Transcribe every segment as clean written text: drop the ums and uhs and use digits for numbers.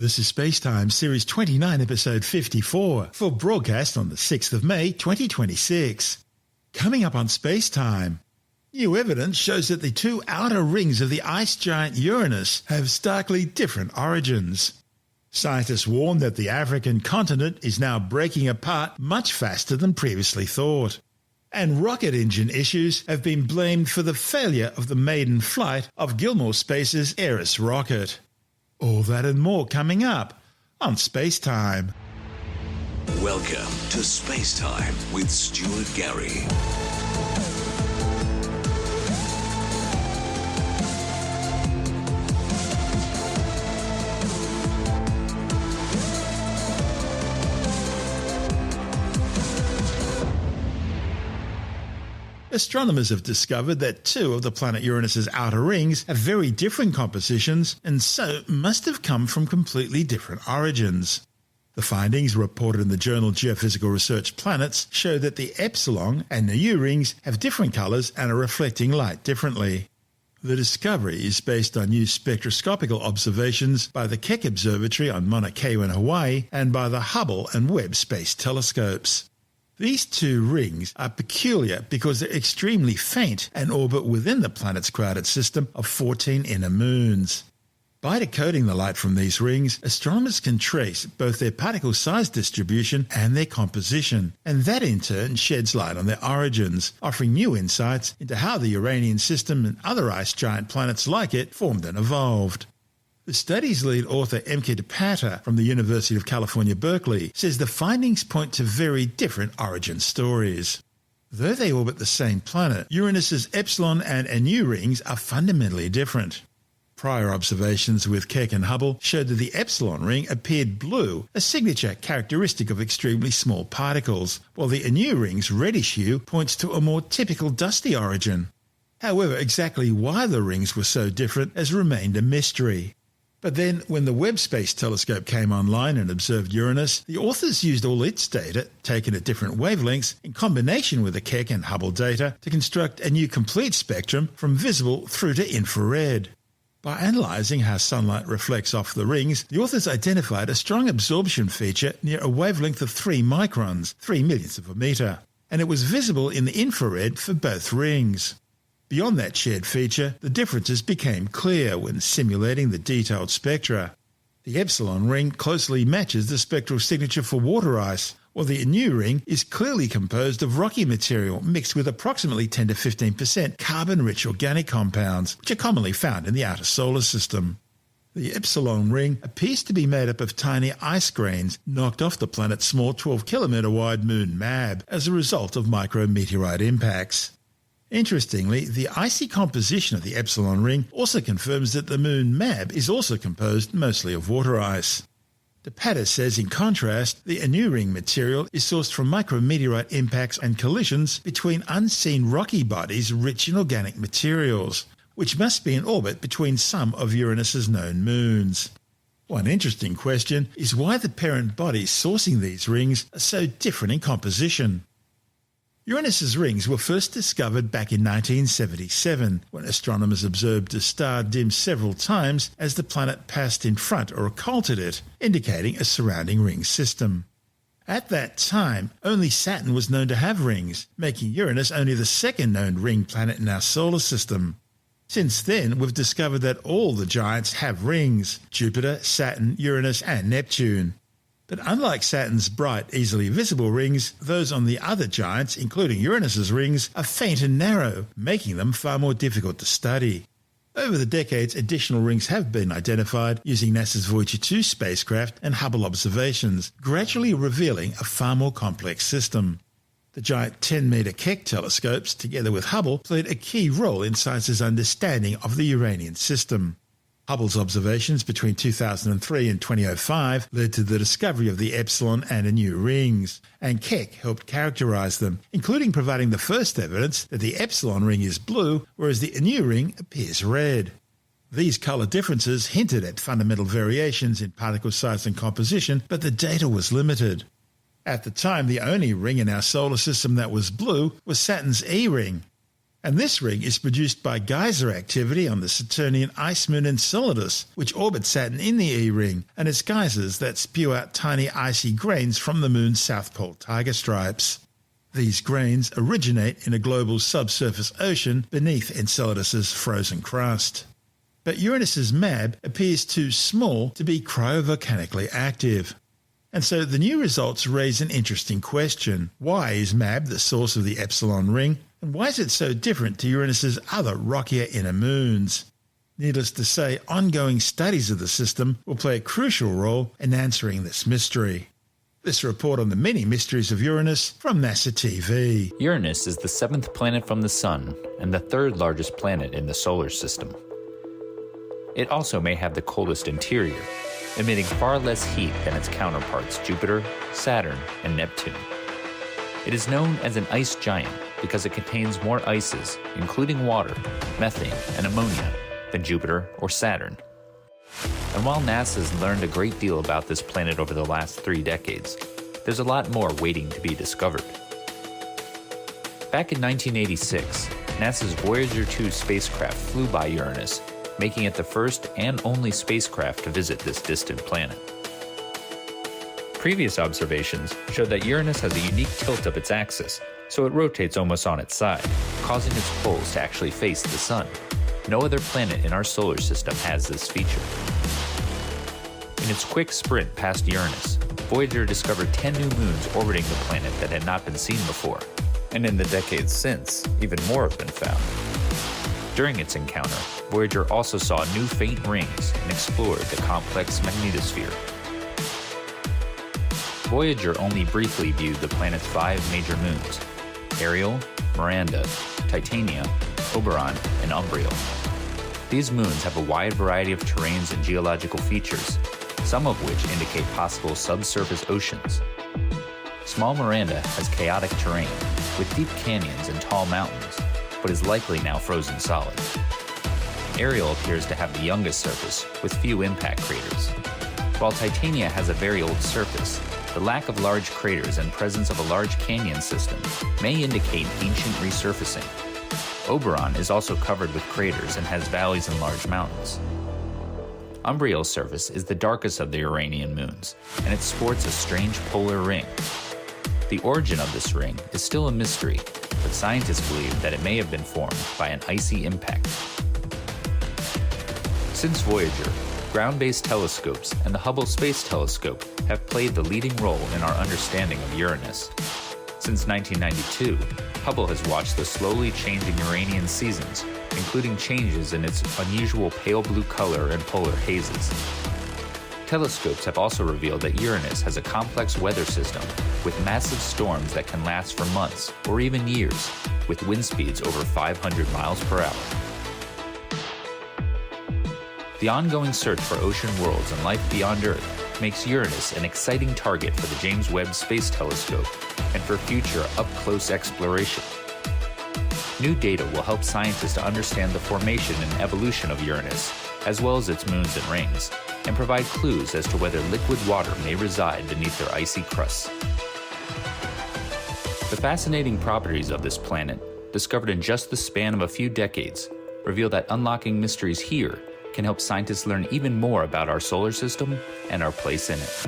This is SpaceTime Series 29, Episode 54, for broadcast on the 6th of May 2026. Coming up on SpaceTime, new evidence shows that the two outer rings of the ice giant Uranus have starkly different origins. Scientists warn that the African continent is now breaking apart much faster than previously thought. And rocket engine issues have been blamed for the failure of the maiden flight of Gilmour Space's Eris rocket. All that and more coming up on SpaceTime. Welcome to SpaceTime with Stuart Gary. Astronomers have discovered that two of the planet Uranus's outer rings have very different compositions and so must have come from completely different origins. The findings, reported in the journal Geophysical Research Planets, show that the epsilon and Nu rings have different colours and are reflecting light differently. The discovery is based on new spectroscopical observations by the Keck Observatory on Mauna Kea in Hawaii and by the Hubble and Webb space telescopes. These two rings are peculiar because they're extremely faint and orbit within the planet's crowded system of 14 inner moons. By decoding the light from these rings, astronomers can trace both their particle size distribution and their composition, and that in turn sheds light on their origins, offering new insights into how the Uranian system and other ice giant planets like it formed and evolved. The study's lead author M.K. DePata from the University of California, Berkeley, says the findings point to very different origin stories. Though they orbit the same planet, Uranus's epsilon and Nu rings are fundamentally different. Prior observations with Keck and Hubble showed that the epsilon ring appeared blue, a signature characteristic of extremely small particles, while the Nu ring's reddish hue points to a more typical dusty origin. However, exactly why the rings were so different has remained a mystery. But then, when the Webb Space Telescope came online and observed Uranus, the authors used all its data, taken at different wavelengths, in combination with the Keck and Hubble data, to construct a new complete spectrum from visible through to infrared. By analysing how sunlight reflects off the rings, the authors identified a strong absorption feature near a wavelength of 3 microns, 3 millionths of a metre, and it was visible in the infrared for both rings. Beyond that shared feature, the differences became clear when simulating the detailed spectra. The epsilon ring closely matches the spectral signature for water ice, while the Nu ring is clearly composed of rocky material mixed with approximately 10 to 15% carbon-rich organic compounds, which are commonly found in the outer solar system. The epsilon ring appears to be made up of tiny ice grains knocked off the planet's small 12-kilometre-wide moon Mab as a result of micrometeorite impacts. Interestingly, the icy composition of the epsilon ring also confirms that the moon Mab is also composed mostly of water ice. DePata says, in contrast, the Nu ring material is sourced from micrometeorite impacts and collisions between unseen rocky bodies rich in organic materials, which must be in orbit between some of Uranus's known moons. One interesting question is why the parent bodies sourcing these rings are so different in composition. Uranus's rings were first discovered back in 1977, when astronomers observed a star dim several times as the planet passed in front or occulted it, indicating a surrounding ring system. At that time, only Saturn was known to have rings, making Uranus only the second known ring planet in our solar system. Since then, we've discovered that all the giants have rings: Jupiter, Saturn, Uranus and Neptune. But unlike Saturn's bright, easily visible rings, those on the other giants, including Uranus's rings, are faint and narrow, making them far more difficult to study. Over the decades, additional rings have been identified using NASA's Voyager 2 spacecraft and Hubble observations, gradually revealing a far more complex system. The giant 10-metre Keck telescopes, together with Hubble, played a key role in science's understanding of the Uranian system. Hubble's observations between 2003 and 2005 led to the discovery of the epsilon and Nu rings, and Keck helped characterise them, including providing the first evidence that the epsilon ring is blue, whereas the Nu ring appears red. These colour differences hinted at fundamental variations in particle size and composition, but the data was limited. At the time, the only ring in our solar system that was blue was Saturn's E ring. And this ring is produced by geyser activity on the Saturnian ice moon Enceladus, which orbits Saturn in the E-ring, and its geysers that spew out tiny icy grains from the moon's south pole tiger stripes. These grains originate in a global subsurface ocean beneath Enceladus's frozen crust. But Uranus's MAB appears too small to be cryovolcanically active. And so the new results raise an interesting question. Why is MAB the source of the Epsilon ring? And why is it so different to Uranus's other rockier inner moons? Needless to say, ongoing studies of the system will play a crucial role in answering this mystery. This report on the many mysteries of Uranus from NASA TV. Uranus is the 7th planet from the Sun and the 3rd largest planet in the solar system. It also may have the coldest interior, emitting far less heat than its counterparts Jupiter, Saturn, and Neptune. It is known as an ice giant because it contains more ices, including water, methane, and ammonia, than Jupiter or Saturn. And while NASA's learned a great deal about this planet over the last 3 decades, there's a lot more waiting to be discovered. Back in 1986, NASA's Voyager 2 spacecraft flew by Uranus, making it the first and only spacecraft to visit this distant planet. Previous observations showed that Uranus has a unique tilt of its axis, so it rotates almost on its side, causing its poles to actually face the Sun. No other planet in our solar system has this feature. In its quick sprint past Uranus, Voyager discovered 10 new moons orbiting the planet that had not been seen before, and in the decades since, even more have been found. During its encounter, Voyager also saw new faint rings and explored the complex magnetosphere. Voyager only briefly viewed the planet's 5 major moons: Ariel, Miranda, Titania, Oberon, and Umbriel. These moons have a wide variety of terrains and geological features, some of which indicate possible subsurface oceans. Small Miranda has chaotic terrain, with deep canyons and tall mountains, but is likely now frozen solid. Ariel appears to have the youngest surface, with few impact craters. While Titania has a very old surface, the lack of large craters and presence of a large canyon system may indicate ancient resurfacing. Oberon is also covered with craters and has valleys and large mountains. Umbriel's surface is the darkest of the Uranian moons, and it sports a strange polar ring. The origin of this ring is still a mystery, but scientists believe that it may have been formed by an icy impact. Since Voyager, ground-based telescopes and the Hubble Space Telescope have played the leading role in our understanding of Uranus. Since 1992, Hubble has watched the slowly changing Uranian seasons, including changes in its unusual pale blue color and polar hazes. Telescopes have also revealed that Uranus has a complex weather system with massive storms that can last for months or even years, with wind speeds over 500 miles per hour. The ongoing search for ocean worlds and life beyond Earth makes Uranus an exciting target for the James Webb Space Telescope and for future up-close exploration. New data will help scientists to understand the formation and evolution of Uranus, as well as its moons and rings, and provide clues as to whether liquid water may reside beneath their icy crusts. The fascinating properties of this planet, discovered in just the span of a few decades, reveal that unlocking mysteries here can help scientists learn even more about our solar system and our place in it.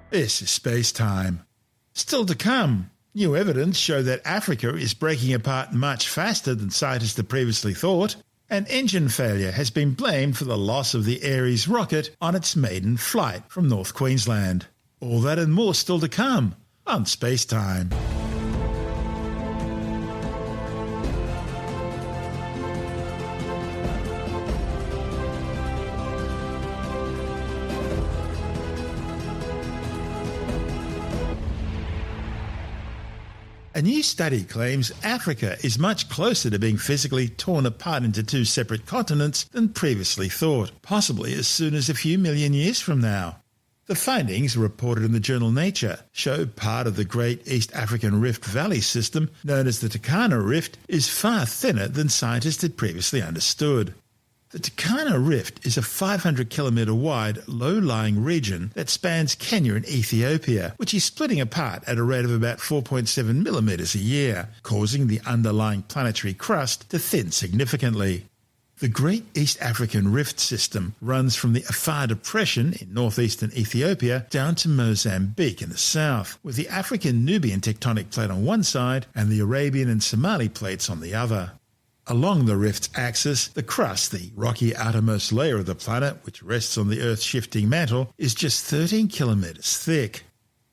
This is Space Time. Still to come, new evidence show that Africa is breaking apart much faster than scientists had previously thought, and engine failure has been blamed for the loss of the Eris rocket on its maiden flight from North Queensland. All that and more still to come on Space Time. A new study claims Africa is much closer to being physically torn apart into 2 separate continents than previously thought, possibly as soon as a few million years from now. The findings, reported in the journal Nature, show part of the Great East African Rift Valley system, known as the Turkana Rift, is far thinner than scientists had previously understood. The Turkana Rift is a 500-kilometre wide, low-lying region that spans Kenya and Ethiopia, which is splitting apart at a rate of about 4.7 millimetres a year, causing the underlying planetary crust to thin significantly. The Great East African Rift System runs from the Afar Depression in northeastern Ethiopia down to Mozambique in the south, with the African-Nubian tectonic plate on one side and the Arabian and Somali plates on the other. Along the rift's axis, the crust, the rocky outermost layer of the planet, which rests on the Earth's shifting mantle, is just 13 kilometres thick.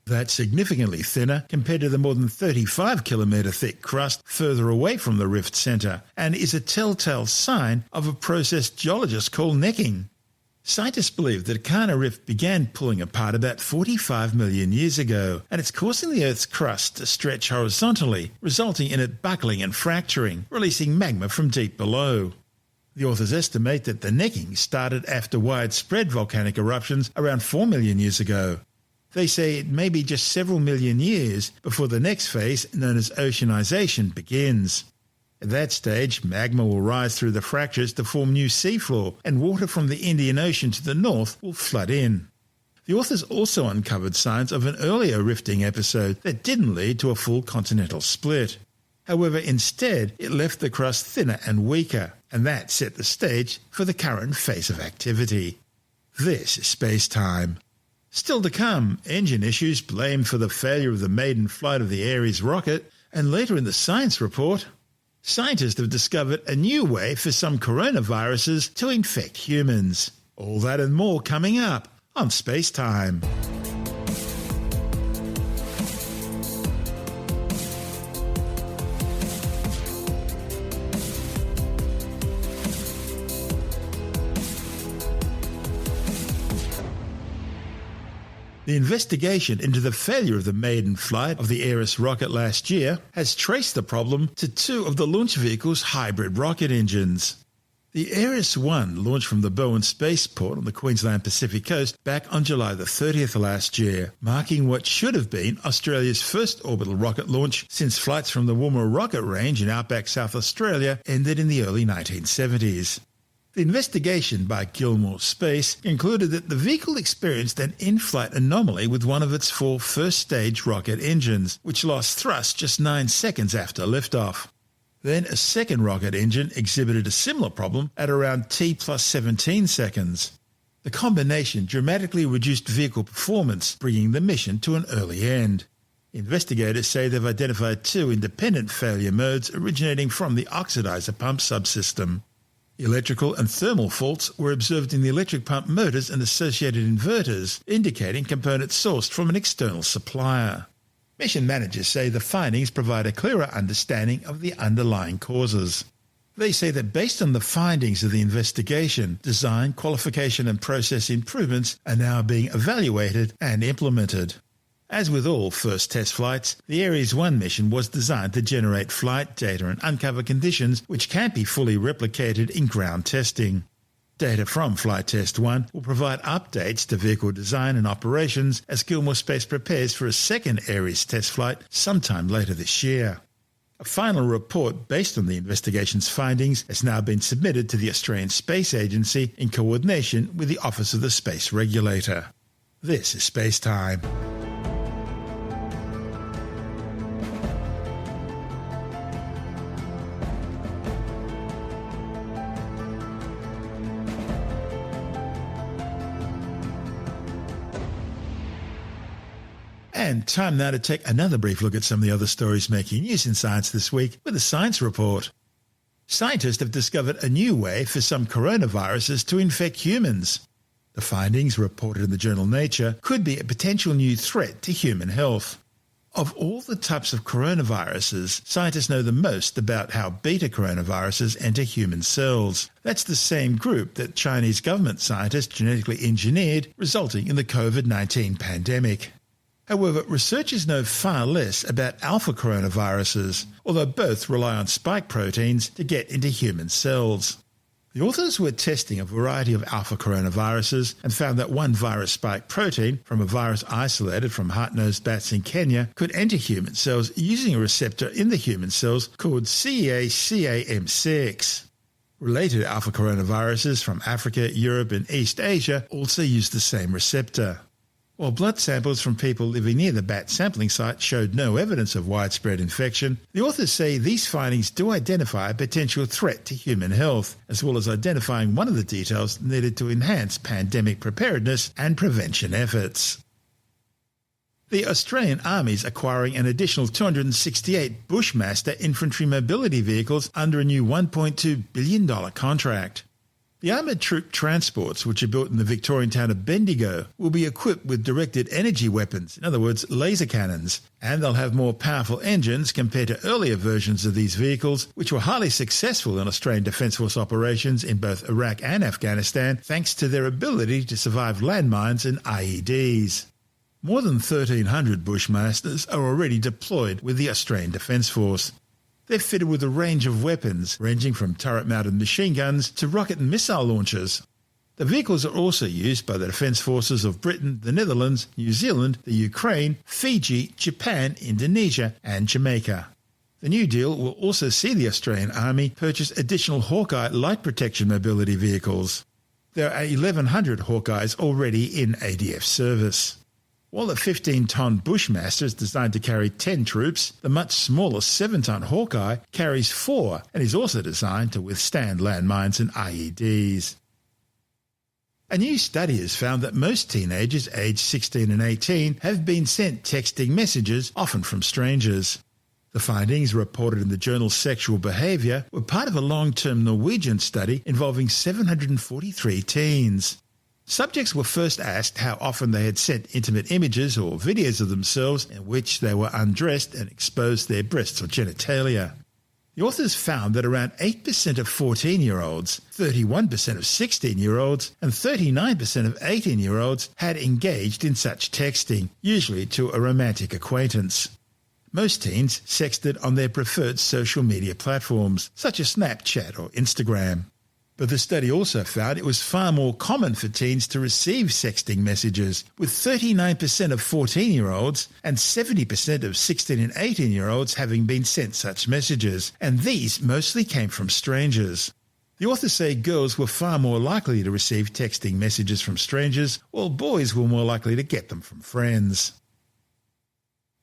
That's significantly thinner compared to the more than 35-kilometre thick crust further away from the rift centre, and is a telltale sign of a process geologists call necking. Scientists believe the Turkana Rift began pulling apart about 45 million years ago, and it's causing the Earth's crust to stretch horizontally, resulting in it buckling and fracturing, releasing magma from deep below. The authors estimate that the necking started after widespread volcanic eruptions around 4 million years ago. They say it may be just several million years before the next phase, known as oceanization, begins. At that stage, magma will rise through the fractures to form new seafloor, and water from the Indian Ocean to the north will flood in. The authors also uncovered signs of an earlier rifting episode that didn't lead to a full continental split. However, instead, it left the crust thinner and weaker, and that set the stage for the current phase of activity. This is SpaceTime. Still to come, engine issues blamed for the failure of the maiden flight of the Eris rocket, and later in the science report, scientists have discovered a new way for some coronaviruses to infect humans. All that and more coming up on SpaceTime. The investigation into the failure of the maiden flight of the Eris rocket last year has traced the problem to two of the launch vehicle's hybrid rocket engines. The Eris-1 launched from the Bowen spaceport on the Queensland Pacific coast back on July the 30th last year, marking what should have been Australia's first orbital rocket launch since flights from the Woomera rocket range in outback South Australia ended in the early 1970s. The investigation by Gilmour Space concluded that the vehicle experienced an in-flight anomaly with one of its 4 first-stage rocket engines, which lost thrust just 9 seconds after liftoff. Then a second rocket engine exhibited a similar problem at around T plus 17 seconds. The combination dramatically reduced vehicle performance, bringing the mission to an early end. Investigators say they've identified 2 independent failure modes originating from the oxidizer pump subsystem. Electrical and thermal faults were observed in the electric pump motors and associated inverters, indicating components sourced from an external supplier. Mission managers say the findings provide a clearer understanding of the underlying causes. They say that based on the findings of the investigation, design, qualification and process improvements are now being evaluated and implemented. As with all first test flights, the Eris-1 mission was designed to generate flight data and uncover conditions which can't be fully replicated in ground testing. Data from Flight Test 1 will provide updates to vehicle design and operations as Gilmour Space prepares for a second Eris test flight sometime later this year. A final report based on the investigation's findings has now been submitted to the Australian Space Agency in coordination with the Office of the Space Regulator. This is SpaceTime. And time now to take another brief look at some of the other stories making news in science this week with a science report. Scientists have discovered a new way for some coronaviruses to infect humans. The findings, reported in the journal Nature, could be a potential new threat to human health. Of all the types of coronaviruses, scientists know the most about how beta coronaviruses enter human cells. That's the same group that Chinese government scientists genetically engineered, resulting in the COVID-19 pandemic. However, researchers know far less about alpha coronaviruses, although both rely on spike proteins to get into human cells. The authors were testing a variety of alpha coronaviruses and found that one virus spike protein from a virus isolated from hart-nosed bats in Kenya could enter human cells using a receptor in the human cells called CEA-CAM6. Related alpha coronaviruses from Africa, Europe and East Asia also use the same receptor. While blood samples from people living near the bat sampling site showed no evidence of widespread infection, the authors say these findings do identify a potential threat to human health, as well as identifying one of the details needed to enhance pandemic preparedness and prevention efforts. The Australian Army's acquiring an additional 268 Bushmaster infantry mobility vehicles under a new $1.2 billion contract. The armoured troop transports, which are built in the Victorian town of Bendigo, will be equipped with directed energy weapons, in other words, laser cannons, and they'll have more powerful engines compared to earlier versions of these vehicles, which were highly successful in Australian Defence Force operations in both Iraq and Afghanistan, thanks to their ability to survive landmines and IEDs. More than 1,300 Bushmasters are already deployed with the Australian Defence Force. They're fitted with a range of weapons, ranging from turret-mounted machine guns to rocket and missile launchers. The vehicles are also used by the Defence Forces of Britain, the Netherlands, New Zealand, the Ukraine, Fiji, Japan, Indonesia and Jamaica. The new deal will also see the Australian Army purchase additional Hawkeye light protection mobility vehicles. There are 1,100 Hawkeyes already in ADF service. While the 15-ton Bushmaster is designed to carry 10 troops, the much smaller 7-ton Hawkeye carries 4 and is also designed to withstand landmines and IEDs. A new study has found that most teenagers aged 16 and 18 have been sent texting messages, often from strangers. The findings, reported in the journal Sexual Behaviour, were part of a long-term Norwegian study involving 743 teens. Subjects were first asked how often they had sent intimate images or videos of themselves in which they were undressed and exposed their breasts or genitalia. The authors found that around 8% of 14-year-olds, 31% of 16-year-olds and 39% of 18-year-olds had engaged in such texting, usually to a romantic acquaintance. Most teens sexted on their preferred social media platforms, such as Snapchat or Instagram. But the study also found it was far more common for teens to receive sexting messages, with 39% of 14-year-olds and 70% of 16 and 18-year-olds having been sent such messages, and these mostly came from strangers. The authors say girls were far more likely to receive texting messages from strangers, while boys were more likely to get them from friends.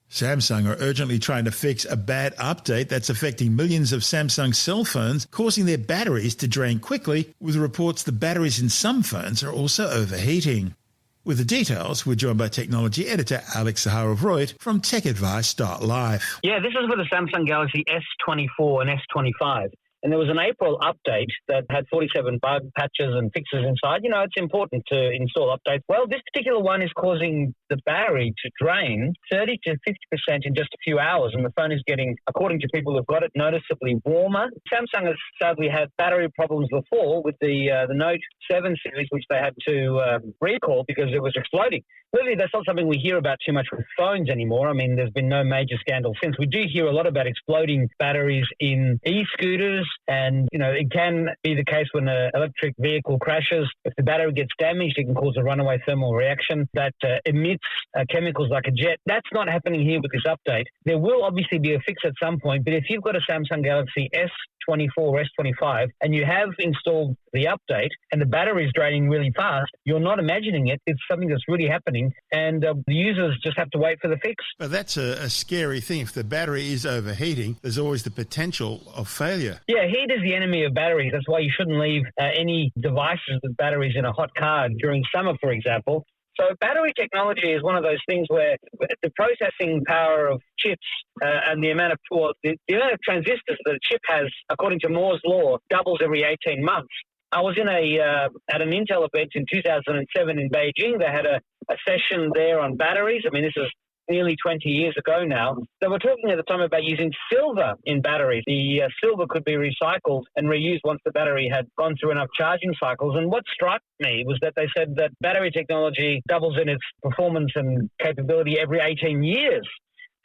Samsung are urgently trying to fix a bad update that's affecting millions of Samsung cell phones, causing their batteries to drain quickly, with reports the batteries in some phones are also overheating. With the details, we're joined by technology editor Alex Zaharov-Reut from TechAdvice.life. Yeah, this is with the Samsung Galaxy S24 and S25. And there was an April update that had 47 bug patches and fixes inside. You know, it's important to install updates. Well, this particular one is causing the battery to drain 30 to 50% in just a few hours. And the phone is getting, according to people who've got it, noticeably warmer. Samsung has sadly had battery problems before with the Note 7 series, which they had to recall because it was exploding. Clearly, that's not something we hear about too much with phones anymore. I mean, there's been no major scandal since. We do hear a lot about exploding batteries in e-scooters, and, you know, it can be the case when an electric vehicle crashes. If the battery gets damaged, it can cause a runaway thermal reaction that emits chemicals like a jet. That's not happening here with this update. There will obviously be a fix at some point, but if you've got a Samsung Galaxy S24 or S25 and you have installed the update and the battery is draining really fast, you're not imagining it. It's something that's really happening, and the users just have to wait for the fix. But that's a scary thing. If the battery is overheating, there's always the potential of failure. Yeah, heat is the enemy of batteries. That's why you shouldn't leave any devices with batteries in a hot car during summer, for example. So battery technology is one of those things where the processing power of chips and the amount of transistors that a chip has, according to Moore's law, doubles every 18 months. I was in at an Intel event in 2007 in Beijing. They had a session there on batteries. I mean, this is nearly 20 years ago now. They were talking at the time about using silver in batteries. The silver could be recycled and reused once the battery had gone through enough charging cycles. And what struck me was that they said that battery technology doubles in its performance and capability every 18 years.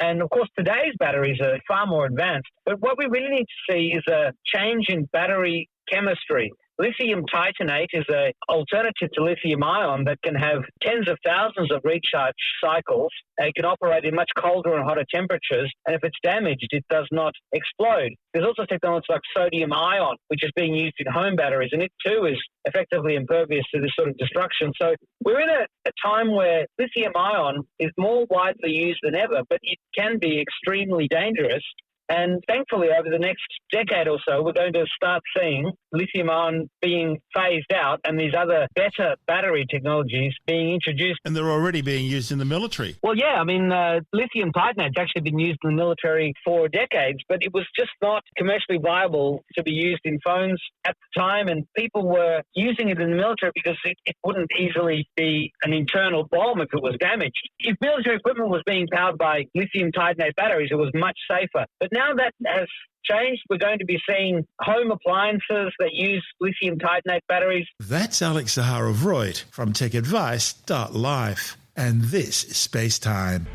And, of course, today's batteries are far more advanced. But what we really need to see is a change in battery chemistry. lithium titanate is an alternative to lithium ion that can have tens of thousands of recharge cycles. It can operate in much colder and hotter temperatures, and if it's damaged, it does not explode. There's also technology like sodium ion, which is being used in home batteries, and it too is effectively impervious to this sort of destruction. So we're in a time where lithium ion is more widely used than ever, but it can be extremely dangerous. And thankfully, over the next decade or so, we're going to start seeing lithium-ion being phased out and these other better battery technologies being introduced. And they're already being used in the military. Well, yeah, I mean, lithium titanate's actually been used in the military for decades, but it was just not commercially viable to be used in phones at the time, and people were using it in the military because it wouldn't easily be an internal bomb if it was damaged. If military equipment was being powered by lithium titanate batteries, it was much safer. But now that has changed. We're going to be seeing home appliances that use lithium titanate batteries. That's Alex Zaharov-Reutt from TechAdvice.life. And this is Space Time.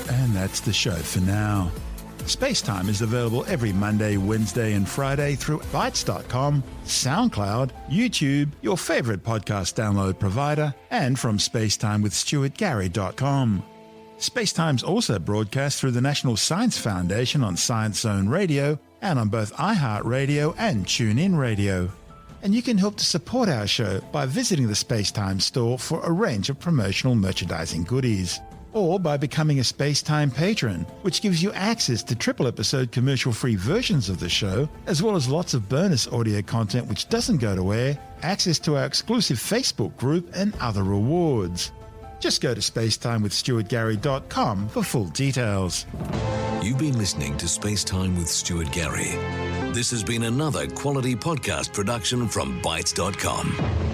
And that's the show for now. SpaceTime is available every Monday, Wednesday and Friday through Bytes.com, SoundCloud, YouTube, your favourite podcast download provider, and from SpaceTimeWithStuartGarry.com. SpaceTime's also broadcast through the National Science Foundation on Science Zone Radio and on both iHeartRadio and TuneIn Radio. And you can help to support our show by visiting the SpaceTime store for a range of promotional merchandising goodies, or by becoming a SpaceTime patron, which gives you access to triple-episode commercial-free versions of the show, as well as lots of bonus audio content which doesn't go to air, access to our exclusive Facebook group, and other rewards. Just go to SpaceTimeWithStuartGarry.com for full details. You've been listening to SpaceTime with Stuart Gary. This has been another quality podcast production from Bytes.com.